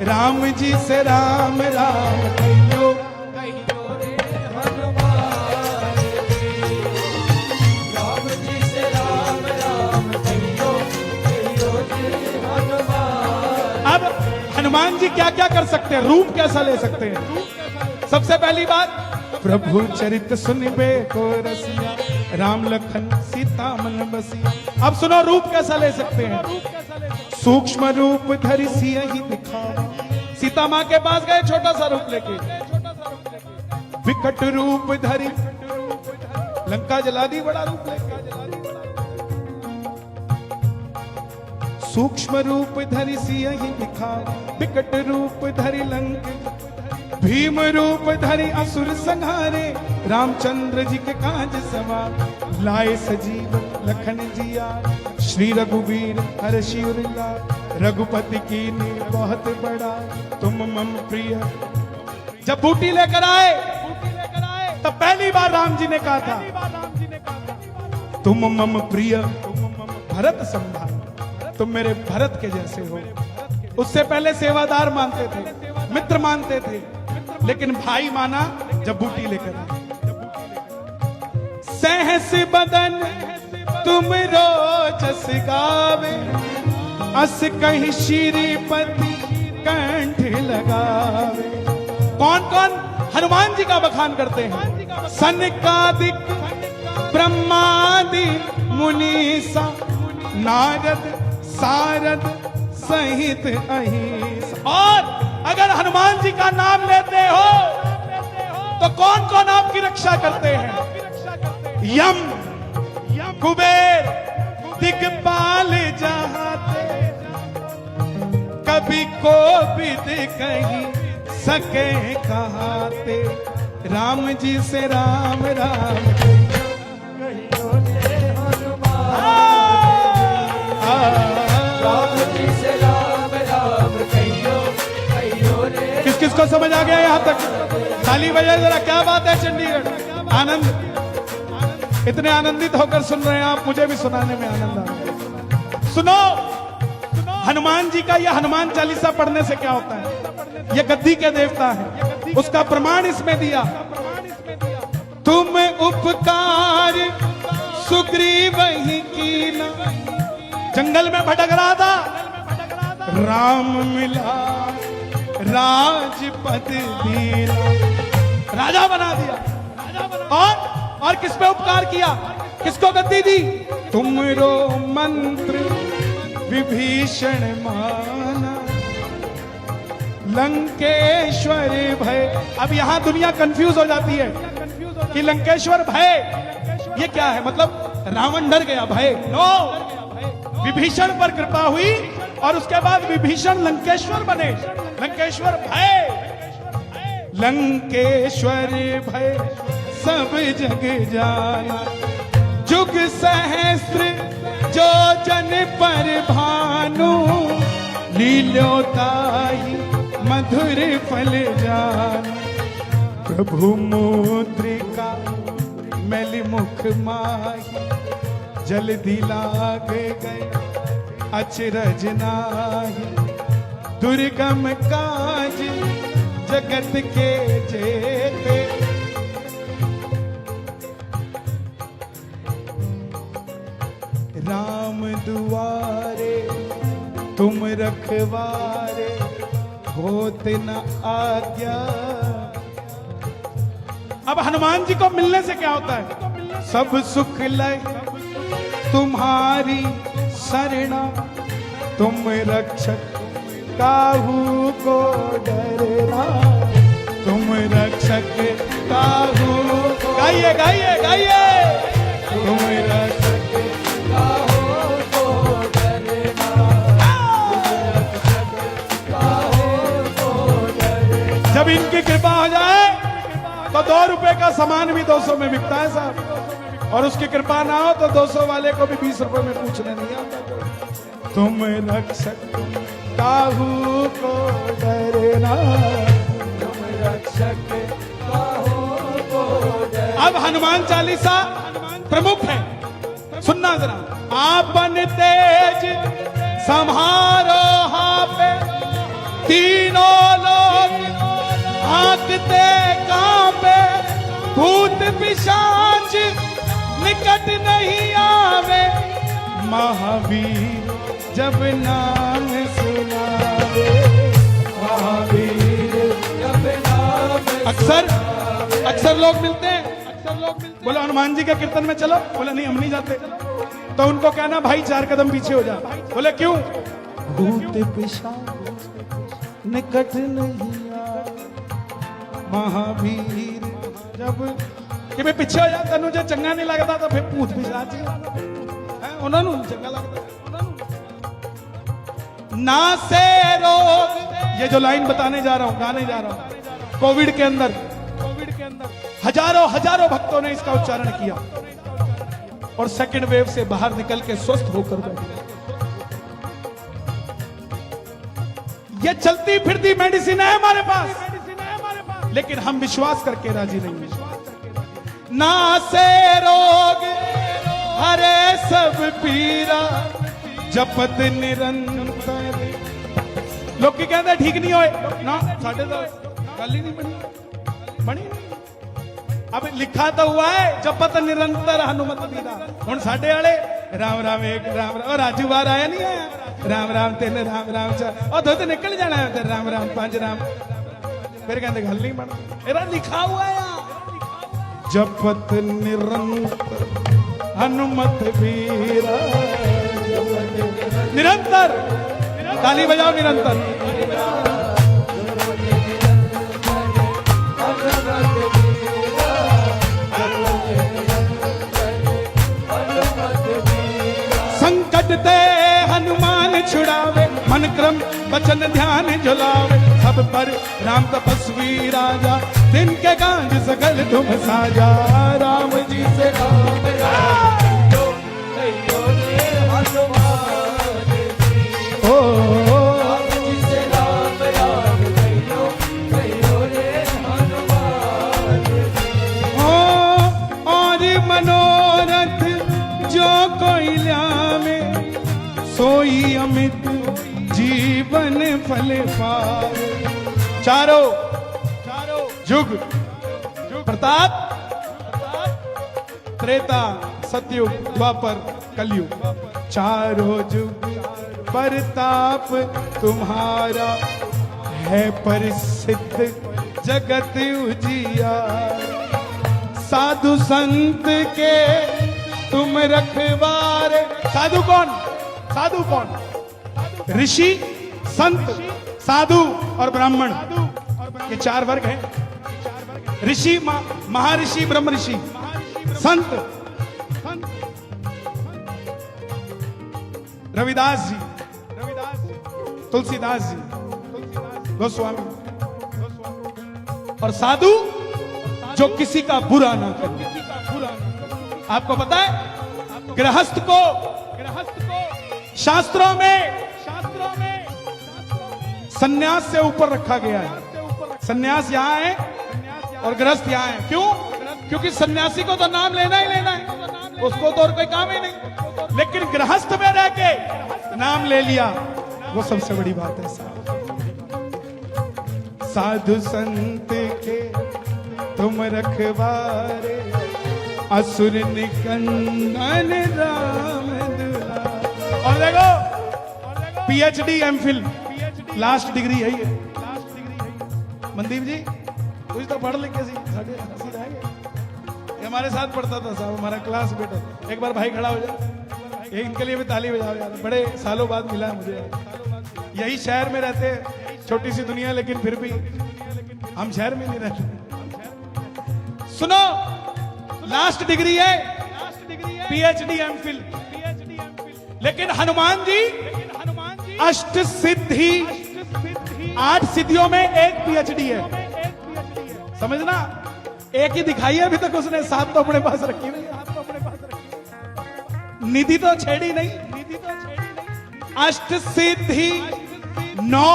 राम जी से राम राम कहियो कहियो रे हनुमान जी। राम जी से राम राम कहियो कहियो रे हनुमान। अब हनुमान जी क्या क्या कर सकते हैं, रूप कैसा ले सकते हैं? सबसे पहली बात, प्रभु चरित सुनिबे को रसिया, राम लखन सीता मन बसिया। अब सुनो रूप कैसा ले सकते हैं। सूक्ष्म रूप धरि सियहि दिखावा, सीता माँ के पास गए छोटा सा रूप लेके, विकट रूप धरि लंका जला दी बड़ा रूप लेके। सूक्ष्म रूप धरि सियहि दिखावा, विकट रूप धरि लंक, भीम रूप धरि असुर संहारे, रामचंद्र जी के काज सवार, लाए सजीवन लखन जिया, श्री रघुवीर हर्षि उर लाए, रघुपति कीन्ही बहुत बड़ा, तुम मम प्रिय। जब बूटी लेकर आए तब पहली बार राम जी ने कहा था, तुम मम प्रिय भरत संभाल, तुम मेरे भरत के जैसे हो। उससे पहले सेवादार मानते थे, मित्र मानते थे, लेकिन भाई माना जब बूटी लेकर आए। सहस बदन तुम रोजस गावे, अस कहीं श्रीपति कंठ लगावे। कौन कौन हनुमान जी का बखान करते हैं? सनकादिक ब्रह्मादि मुनीसा, नारद सारद सहित अहिंसा। और अगर हनुमान जी का नाम लेते हो तो कौन कौन आपकी रक्षा करते हैं? यम, कुबेर, दिक्पाल जहाते, कभी कोविद कहीं सके कहाते। राम जी से राम राम कहियो रे हनुमान। राम जी से राम राम कहियो कहियो रे। किस किस को समझ आ गया यहां तक? ताली बजाए जरा। क्या बात है चंडीगढ़, आनंद। इतने आनंदित होकर सुन रहे हैं आप, मुझे भी सुनाने में आनंद आ रहा है। सुनो, हनुमान जी का यह हनुमान चालीसा पढ़ने से क्या होता है? यह गद्दी के देवता है, उसका प्रमाण इसमें दिया। तुम उपकार सुग्रीव ही कीना, जंगल में भटक रहा था, राम मिला राजपद दीना, राजा बना दिया। और किस पे उपकार किया, किसको गद्दी दी? तुमरो मंत्र विभीषण माना, लंकेश्वर भय। अब यहां दुनिया कंफ्यूज हो जाती है कि लंकेश्वर भय ये क्या है, मतलब रावण डर गया, भय। नो, विभीषण पर कृपा हुई और उसके बाद विभीषण लंकेश्वर बने। लंकेश्वर भय, लंकेश्वर भय सब जग जाना, जुग सहस्त्र जो जन पर भानु, लील्योताहि मधुर फल जान। प्रभु मुद्रिका मैली मुख माही, जल्दी लाग गए अचरज नाही, दुर्गम काज जगत के जेते, राम दुआरे तुम रखवारे, होत न आज्ञा। अब हनुमान जी को मिलने से क्या होता है? सब सुख लय तुम्हारी शरणा, तुम रक्षक काहू को डरना, तुम रक्षक काहू को। गाइए गाइए गाइए। तुम रक्षक काहू को डरना, काहू को डरना। जब इनकी कृपा हो जाए तो 2 रुपए का सामान भी 200 में बिकता है साहब, और उसकी कृपा ना हो तो 200 वाले को भी 20 रुपए में पूछने नहीं आता। तुम रक्षक काहू को डरना, तुम रक्षक काहू को डरना। अब हनुमान चालीसा प्रमुख है, सुनना जरा। आपन तेज संहारो हापे, तीनों लोग हाँकते कांपे, भूत पिशाच निकट नहीं आवे, महावीर जब नाम सुनावे, महावीर जब नाम अक्सर लोग मिलते हैं, बोला हनुमान जी के कीर्तन में चलो, बोला नहीं हम नहीं जाते, तो उनको कहना भाई 4 कदम पीछे हो जा, बोले क्यों? भूत पिशाच निकट नहीं आवे, महावीर जब कि मैं पीछे हो जा, तेन जो चंगा नहीं लगता तो फिर भूत पिशाच है, उन्होंने चंगा लगता ना से रोग। ये जो लाइन बताने जा रहा हूं, गाने जा रहा हूं, कोविड के अंदर हजारों भक्तों ने इसका उच्चारण किया और सेकंड वेव से बाहर निकल के स्वस्थ होकर बैठे। ये चलती फिरती मेडिसिन है हमारे पास, लेकिन हम विश्वास करके राजी नहीं है। ना से रोग हरे सब पीरा, जपत निरंतर। लोग की कहते ठीक नहीं होए ना, साढ़े तो गल ही नहीं बनी नहीं। अब लिखा तो हुआ है जपत निरंतर हनुमत वीरा, हुण साडे वाले राम राम एक राम राम, और राजू बार आया नहीं आया, राम राम 3 राम राम 4 और 2 निकल जाना है, फिर राम राम 5 राम, फिर कहते गल नहीं बनती। एरा लिखा हुआ है जपत निरंतर हनुमत वीरा, निरंतर। ताली बजाओ निरंतर। संकट ते हनुमान छुड़ावे, मन क्रम वचन ध्यान झुलावे, सब पर राम तपस्वी राजा, दिन के काज सकल तुम साजा, राम जी से मनोरथ जो कोई ल्यावे, सोई अमित जीवन फल पावे। चारों युग प्रताप, त्रेता सतयुग द्वापर कलयुग, चारों युग प्रताप तुम्हारा, है प्रसिद्ध जगत उजियार। साधु संत के तुम रखवारे। साधु कौन? ऋषि, संत, साधु और ब्राह्मण, ये 4 वर्ग हैं। ऋषि महर्षि, ब्रह्म ऋषि, संत रविदास जी, तुलसीदास जी, गोस्वामी, और साधु जो किसी का बुरा ना करे। आपको पता है गृहस्थ को शास्त्रों में सन्यास से ऊपर रखा गया है। सन्यास यहां है और गृहस्थ यहां है। क्यों? क्योंकि सन्यासी को तो नाम लेना ही लेना है, उसको तो और कोई काम ही नहीं, लेकिन गृहस्थ में रह के नाम ले लिया, वो सबसे बड़ी बात है। साधु संत के तुम रखवारे, असुर निकंदन राम दुलारे। और देखो पीएचडी एमफिल लास्ट डिग्री है ये। मनदीप जी कुछ तो पढ़ लिख के ये हमारे साथ पढ़ता था साहब, हमारा क्लास बेटा। एक बार भाई खड़ा हो जाए, इनके लिए भी ताली बजाओ यार, बड़े सालों बाद मिला है मुझे। यही शहर में रहते, छोटी सी दुनिया, लेकिन फिर भी हम शहर में नहीं रहते। सुनो, लास्ट डिग्री है पीएचडी एमफिल, लेकिन हनुमान जी अष्ट सिद्धि, 8 सिद्धियों में एक पीएचडी है। समझना, एक ही दिखाई है अभी तक उसने, 7 तो अपने पास रखी नहीं। निधि तो छेड़ी नहीं, अष्ट सिद्धि 9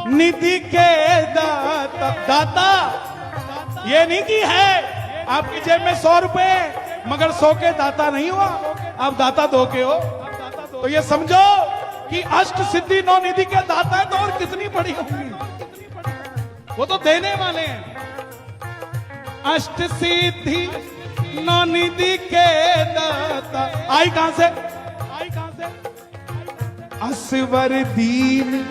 निधि के दाता। ये नहीं कि है आपकी जेब में 100 रुपए, मगर 100 के दाता नहीं हुआ, आप दाता 2 के हो। तो ये समझो कि अष्ट सिद्धि नौ निधि के दाता है तो और कितनी बड़ी होंगी, वो तो देने वाले हैं। अष्ट सिद्धि नौ निधि के दाता आई कहां से? असवर दीन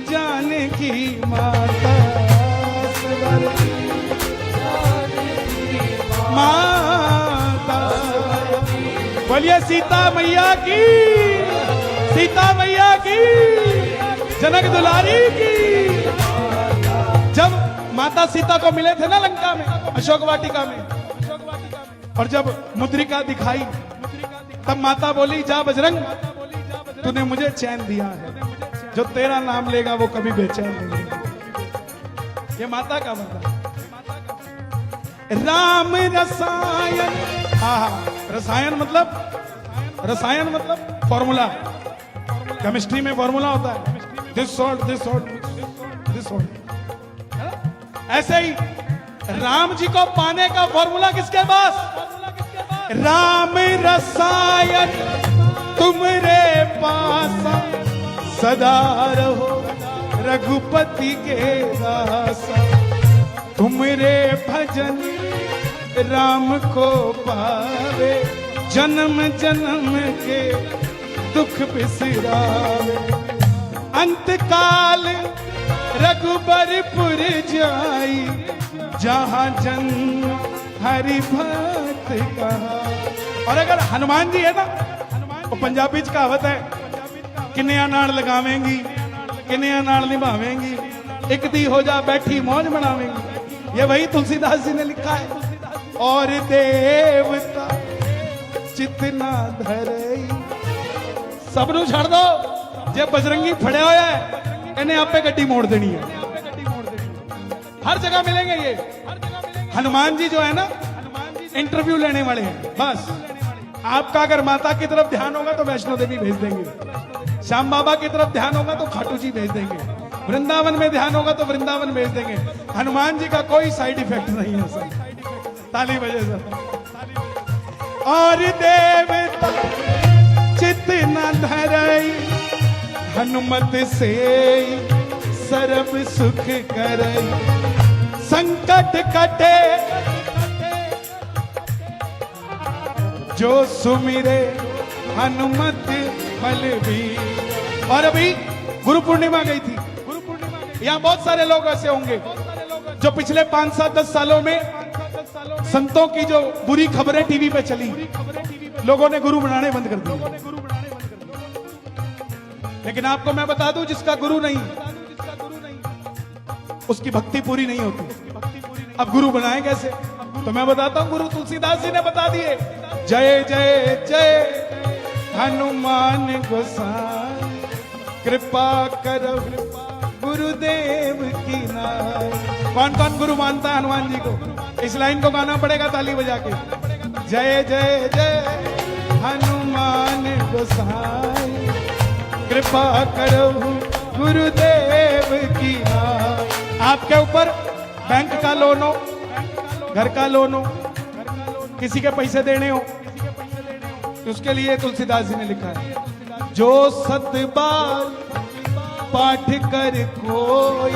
जानकी माता, असवर माता। बोलिए सीता मैया की, सीता मैया की, जनक दुलारी की। जब माता सीता को मिले थे ना लंका में, अशोक वाटिका में, और जब मुद्रिका दिखाई तब माता बोली, जा बजरंग, तूने मुझे चैन दिया है, जो तेरा नाम लेगा वो कभी बेचैन नहीं होगा। ये माता का मतलब राम रसायन। रसायन मतलब फॉर्मूला। केमिस्ट्री में फॉर्मूला होता है, this salt this salt this salt. ऐसे ही राम जी को पाने का फॉर्मूला किसके पास? राम रसायन तुमरे पास सदा रहो, रघुपति के दासा। तुमरे भजन राम को पावे, जन्म जन्म के दुख बिसरावे। अंत काल रघुबरपुर जाई, जहां जन्म हरि भक्त कहा। और अगर हनुमान जी है ना, तो पंजाबी च कहावत है, किन्निया नाल लगावेंगी किन्निया नाल निभावेंगी, एक दी हो जा बैठी मौज मनावेंगी। ये वही तुलसीदास जी ने लिखा है। और देवता चितना धरई, सब नू छड़ दो, जे बजरंगी फड़िया होया है इन्हें आपे गड्डी मोड़ देनी है। हर जगह मिलेंगे ये। हनुमान जी जो है ना, इंटरव्यू लेने वाले हैं। बस आपका अगर माता की तरफ ध्यान होगा तो वैष्णो देवी भेज देंगे, श्याम बाबा की तरफ ध्यान होगा तो खाटू जी भेज देंगे, वृंदावन में ध्यान होगा तो वृंदावन भेज देंगे। हनुमान जी का कोई साइड इफेक्ट नहीं है सर। ताली बजे सर। और देवता चित न धरई, हनुमत से सर्व सुख करई। संकट कटे जो सुमिरे, हनुमत बलबीर। और अभी गुरु पूर्णिमा गई थी, यहाँ बहुत सारे लोग ऐसे होंगे जो पिछले 5-7-10 सालों में संतों की जो बुरी खबरें टीवी पे चली, लोगों ने गुरु बनाने बंद कर दिए। लेकिन आपको मैं बता दूं, जिसका गुरु नहीं उसकी भक्ति पूरी नहीं होती। अब गुरु बनाए कैसे? तो मैं बताता हूं, गुरु तुलसीदास जी ने बता दिए। जय जय जय हनुमान गोसाई, कृपा करो गुरुदेव की नाई। कौन कौन गुरु मानता है हनुमान जी को? इस लाइन को गाना पड़ेगा ताली बजा के। जय जय जय हनुमान गोसाई, कृपा करो गुरुदेव की नाई। आपके ऊपर बैंक का लोन हो, घर का लोन हो, किसी के पैसे देने हो, तो उसके लिए तुलसीदास जी ने लिखा है, जो 7 बार पाठ कर कोई,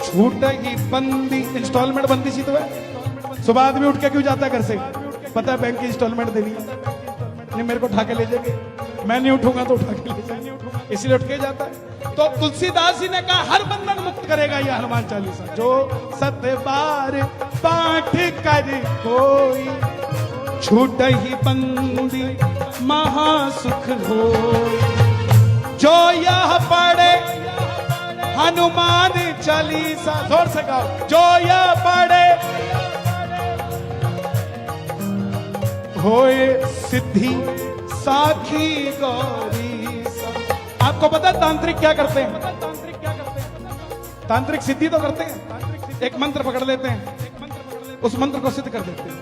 छूट ही बंदी। इंस्टॉलमेंट बंदी सी तो है। सुबह आदमी उठ के क्यों जाता है घर से? पता है बैंक की इंस्टॉलमेंट देनी है, नहीं मेरे को उठा के ले जाएंगे, मैं नहीं उठूंगा तो उठा के ले जाएंगे, इसलिए उठ के जाता है। तो तुलसीदास जी ने कहा हर बंधन मुक्त करेगा यह हनुमान चालीसा। जो 7 बार पाठ कर कोई, छूट ही बंदी महासुख हो। जो यह पढ़े हनुमान चालीसा, जोर से गाओ, जो यह पढ़े होए सिद्धि साखी गौरी। आपको पता है तांत्रिक क्या करते हैं? तांत्रिक सिद्धि तो करते हैं, एक मंत्र पकड़ लेते हैं, उस मंत्र को सिद्ध कर देते हैं।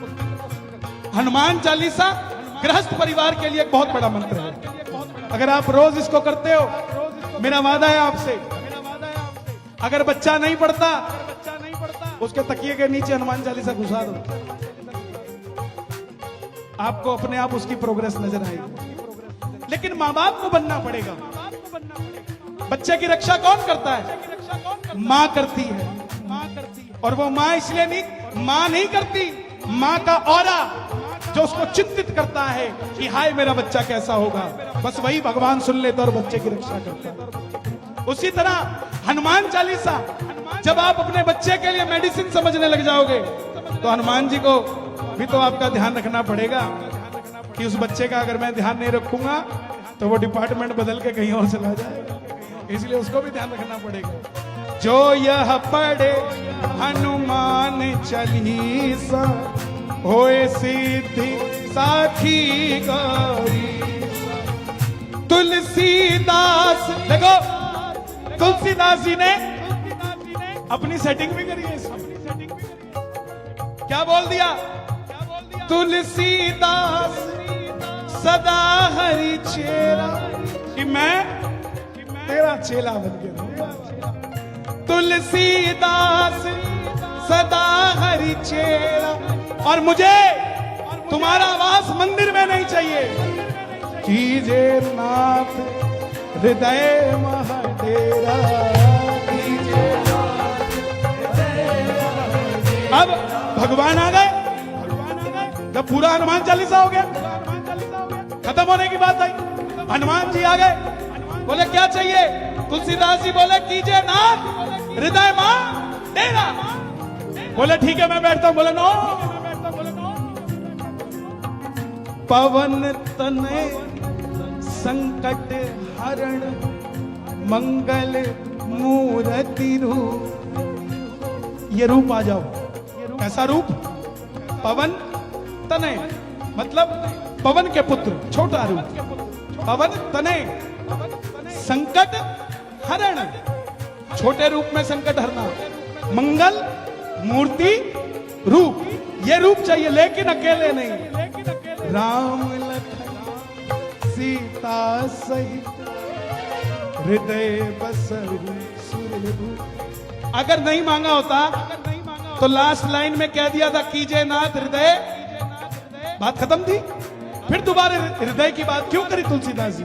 हनुमान चालीसा गृहस्थ परिवार के लिए एक बहुत बड़ा मंत्र है। अगर आप रोज इसको करते हो, मेरा वादा है आपसे, अगर बच्चा नहीं पढ़ता उसके तकिए के नीचे हनुमान चालीसा घुसा दो, आपको अपने आप उसकी प्रोग्रेस नजर आएगी। लेकिन माँ बाप को बनना पड़ेगा। बच्चे की रक्षा कौन करता है? माँ करती है। और वो माँ इसलिए नहीं, माँ नहीं करती, माँ का औरा जो उसको चिंतित करता है कि हाय मेरा बच्चा कैसा होगा, बस वही भगवान सुन लेता और बच्चे की रक्षा करता है। उसी तरह हनुमान चालीसा, जब आप अपने बच्चे के लिए मेडिसिन समझने लग जाओगे तो हनुमान जी को भी तो आपका ध्यान रखना पड़ेगा कि उस बच्चे का अगर मैं ध्यान नहीं रखूंगा तो वो डिपार्टमेंट बदल के कहीं और चला जाएगा, इसलिए उसको भी ध्यान रखना पड़ेगा। जो यह पढ़े हनुमान चालीसा होए सिद्धि साखी गौरी। तुलसीदास, देखो तुलसीदास जी ने अपनी सेटिंग भी करी है इसमें। क्या बोल दिया? तुलसीदास सदा हरि चेला, कि मैं तेरा चेला बन गया। तुलसीदास सदा हरि चेला, और मुझे तुम्हारा वास मंदिर में नहीं चाहिए। कीजे नाथ हृदय महाडेरा, अब भगवान आ गए। जब पूरा हनुमान चालीसा हो गया, खत्म होने की बात आई, हनुमान जी आ गए, बोले क्या चाहिए? तुलसीदास जी बोले कीजिए नाथ हृदय मां डेरा। बोले ठीक है मैं बैठता हूं। बोले नो। पवन तनय संकट हरण मंगल मूर्ति रूप। ये रूप आ जाओ। कैसा रूप? पवन तनय मतलब पवन के पुत्र, छोटा रूप। पवन तनय संकट हरण, छोटे रूप में संकट हरना। मंगल मूर्ति रूप, ये रूप चाहिए, लेकिन अकेले नहीं। राम लखन सीता सहित हृदय बसहु सुरभूप। अगर नहीं मांगा होता तो लास्ट लाइन में कह दिया था कीजिए नाथ हृदय, बात खत्म थी। फिर दोबारा हृदय की बात क्यों करी तुलसीदास जी?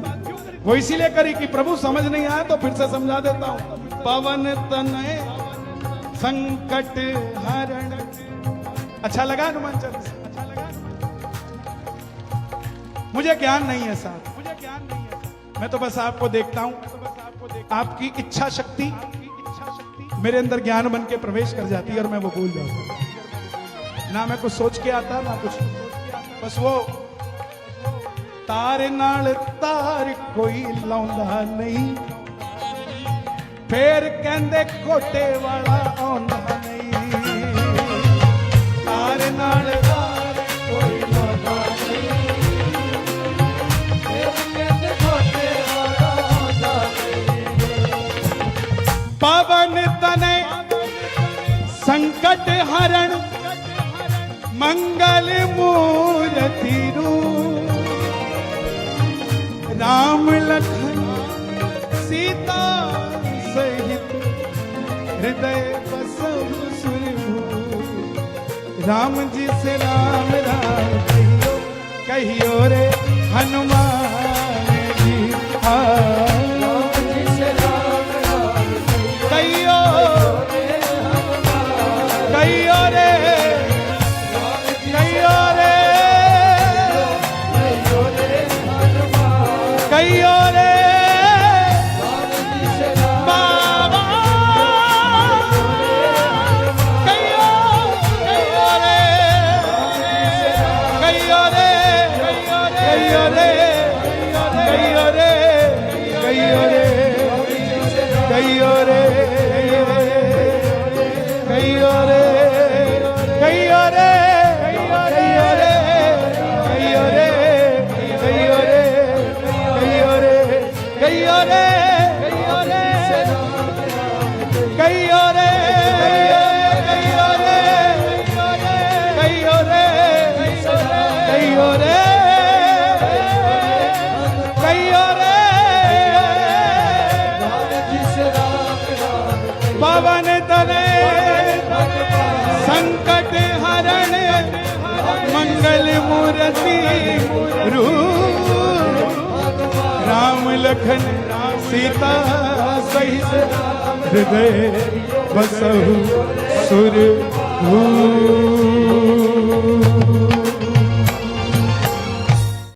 वो इसीलिए करी कि प्रभु समझ नहीं आया तो फिर से समझा देता हूं। पवन तनय संकट हरण। अच्छा लगा हनुमान चालीसा? मुझे ज्ञान नहीं है साहब, मैं तो बस आपको देखता हूं। आपकी इच्छा शक्ति मेरे अंदर ज्ञान बन के प्रवेश कर जाती है और मैं वो भूल जाता हूं। ना मैं कुछ सोच के आता ना कुछ, बस वो तार नाल तार कोई लाउंदा नहीं, फिर कहंदे कोटे वाला आउंदा नहीं। तार नाल तार कोई लाउंदा नहीं, फिर कहंदे कोटे वाला आउंदा नहीं। पवन तनय संकट हरण मंगल मूर्ति रूप। राम लखन सीता सहित हृदय बसहु सुरभूप। राम जी से राम राम कहियो, कहियो रे हनुमान जी। राम जी से राम राम कहियो, कहियो रे, कहियो रे, कहियो रे बाबा, कहियो, कहियो रे, कहियो रे, कहियो रे, कहियो रे, कहियो रे, कहियो रे, कहियो रे, कहियो रे, कहियो रे, कहियो रे, कहियो रे, कहियो रे, कहियो रे, कहियो रे, कहियो रे, कहियो रे, कहियो रे, कहियो रे, कहियो रे। पवन तनय संकट हरण मंगल मूर्ति रूप। राम लखन सीता सहित हृदय बसहु सुर